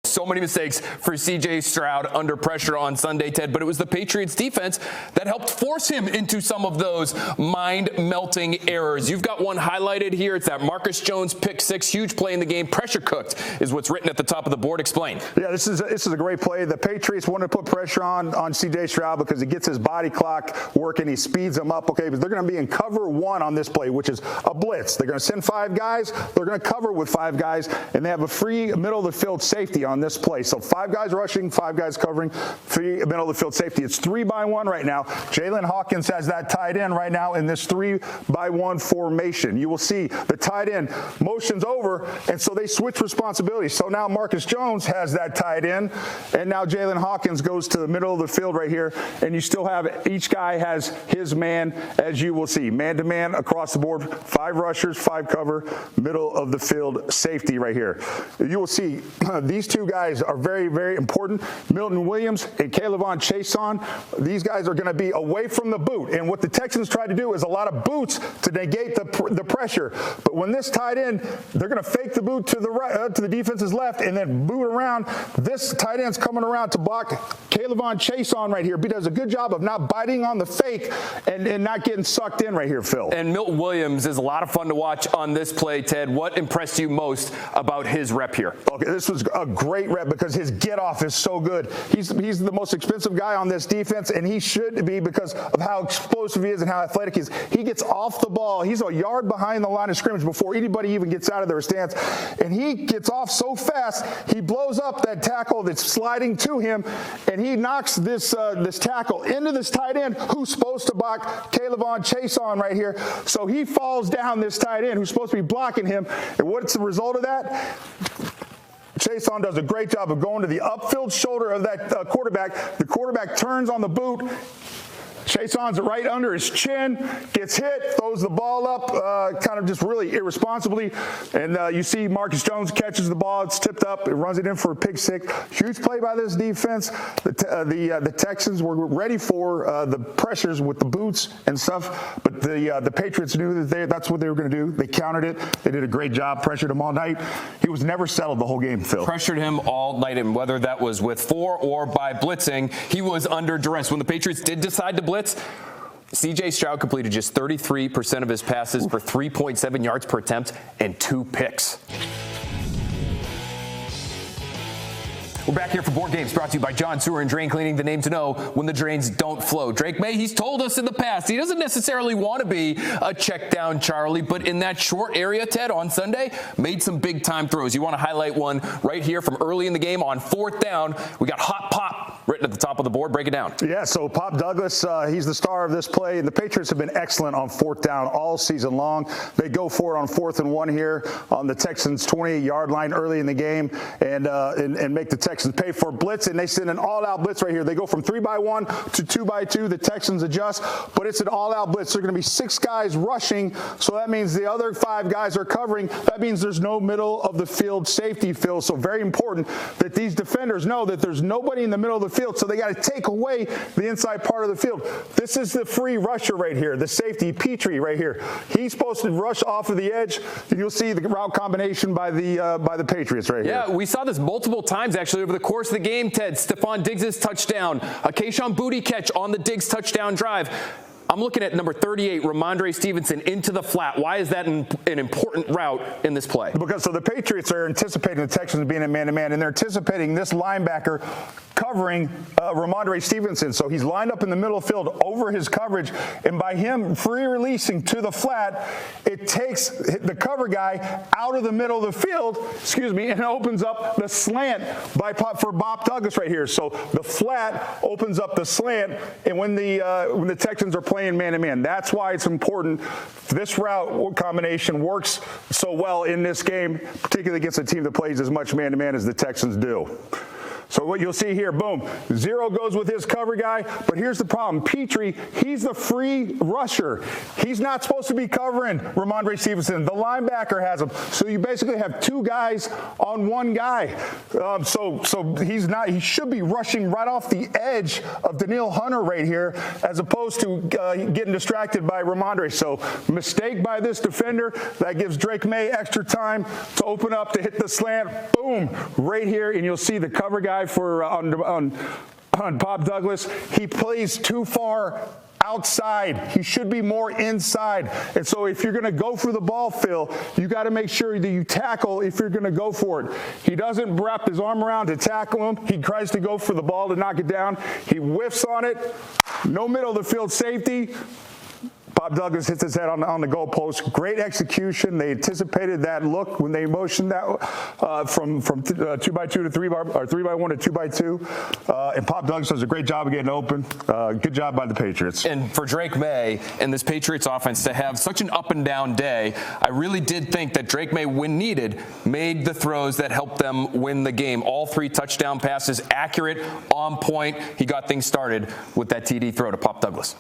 So many mistakes for C.J. Stroud under pressure on Sunday, Ted, but it was the Patriots defense that helped force him into some of those mind-melting errors. You've got one highlighted here. It's that Marcus Jones pick six, huge play in the game. Pressure cooked is what's written at the top of the board. Explain. Yeah, this is a great play. The Patriots wanted to put pressure on C.J. Stroud because he gets his body clock working. He speeds them up. Okay, but they're going to be in cover one on this play, which is a blitz. They're going to send 5 guys. They're going to cover with 5 guys, and they have a free middle of the field safety on this play. So 5 guys rushing, 5 guys covering, free middle of the field safety. It's 3-by-1 right now. Jalen Hawkins has that tight end right now in this 3-by-1 formation. You will see the tight end motions over, and so they switch responsibilities. So now Marcus Jones has that tight end, and now Jalen Hawkins goes to the middle of the field right here, and you still have each guy has his man, as you will see. Man-to-man across the board, 5 rushers, 5 cover, middle of the field safety right here. You will see these 2 guys are very, very important. Milton Williams and K'Lavon Chaisson, these guys are going to be away from the boot. And what the Texans try to do is a lot of boots to negate the pressure. But when this tight end, they're going to fake the boot to the right, to the defense's left, and then boot around. This tight end's coming around to block K'Lavon Chaisson right here. He does a good job of not biting on the fake and not getting sucked in right here, Phil. And Milton Williams is a lot of fun to watch on this play, Ted. What impressed you most about his rep here? Okay, this was a great rep because his get-off is so good. He's the most expensive guy on this defense, and he should be because of how explosive he is and how athletic he is. He gets off the ball. He's a yard behind the line of scrimmage before anybody even gets out of their stance, and he gets off so fast, he blows up that tackle that's sliding to him, and he knocks this tackle into this tight end who's supposed to block K'Lavon Chaisson right here. So he falls down this tight end who's supposed to be blocking him, and what's the result of that? Chaisson does a great job of going to the upfield shoulder of that quarterback. The quarterback turns on the boot. Chaisson's right under his chin, gets hit, throws the ball up, kind of just really irresponsibly. And you see Marcus Jones catches the ball. It's tipped up. It runs it in for a pick six. Huge play by this defense. The Texans were ready for the pressures with the boots and stuff, but the Patriots knew that that's what they were going to do. They countered it. They did a great job, pressured him all night. He was never settled the whole game, Phil. Pressured him all night, and whether that was with 4 or by blitzing, he was under duress. When the Patriots did decide to blitz, C.J. Stroud completed just 33% of his passes for 3.7 yards per attempt and 2 picks. We're back here for Board Games, brought to you by John Sewer and Drain Cleaning, the name to know when the drains don't flow. Drake Maye, he's told us in the past he doesn't necessarily want to be a check down Charlie, but in that short area, Ted, on Sunday, made some big time throws. You want to highlight one right here from early in the game on 4th down. We got Hot Pop written at the top of the board. Break it down. Yeah, so Pop Douglas, he's the star of this play, and the Patriots have been excellent on 4th down all season long. They go for it on 4th and 1 here on the Texans' 28-yard line early in the game and make the Texans pay for blitz, and they send an all-out blitz right here. They go from 3-by-1 to 2-by-2. The Texans adjust, but it's an all-out blitz. There are going to be 6 guys rushing, so that means the other 5 guys are covering. That means there's no middle of the field safety, Phil. So very important that these defenders know that there's nobody in the middle of the field, so they got to take away the inside part of the field. This is the free rusher right here, the safety, Petrie right here. He's supposed to rush off of the edge, and you'll see the route combination by the Patriots right here. Yeah, we saw this multiple times actually over the course of the game, Ted. Stephon Diggs' touchdown, a Keyshawn Boutte catch on the Diggs touchdown drive. I'm looking at number 38, Ramondre Stevenson, into the flat. Why is that an important route in this play? Because so the Patriots are anticipating the Texans being in man-to-man, and they're anticipating this linebacker covering Ramondre Stevenson. So he's lined up in the middle of the field over his coverage, and by him free releasing to the flat, it takes the cover guy out of the middle of the field, and opens up the slant for Pop Douglas right here. So the flat opens up the slant, and when the Texans are playing man-to-man, that's why it's important. This route combination works so well in this game, particularly against a team that plays as much man-to-man as the Texans do. So what you'll see here, boom, 0 goes with his cover guy. But here's the problem. Petrie, he's the free rusher. He's not supposed to be covering Ramondre Stevenson. The linebacker has him. So you basically have 2 guys on 1 guy. So he should be rushing right off the edge of Danielle Hunter right here, as opposed to getting distracted by Ramondre. So mistake by this defender. That gives Drake Maye extra time to open up, to hit the slant. Boom, right here. And you'll see the cover guy for on Pop Douglas. He plays too far outside. He should be more inside. And so if you're going to go for the ball, Phil, you got to make sure that you tackle if you're going to go for it. He doesn't wrap his arm around to tackle him. He tries to go for the ball to knock it down. He whiffs on it. No middle of the field safety. Pop Douglas hits his head on the goalpost. Great execution. They anticipated that look when they motioned that from 2x2 to 3x, or 3x1 to 2x2. And Pop Douglas does a great job of getting open. Good job by the Patriots. And for Drake Maye and this Patriots offense to have such an up and down day, I really did think that Drake Maye, when needed, made the throws that helped them win the game. All 3 touchdown passes, accurate, on point. He got things started with that TD throw to Pop Douglas.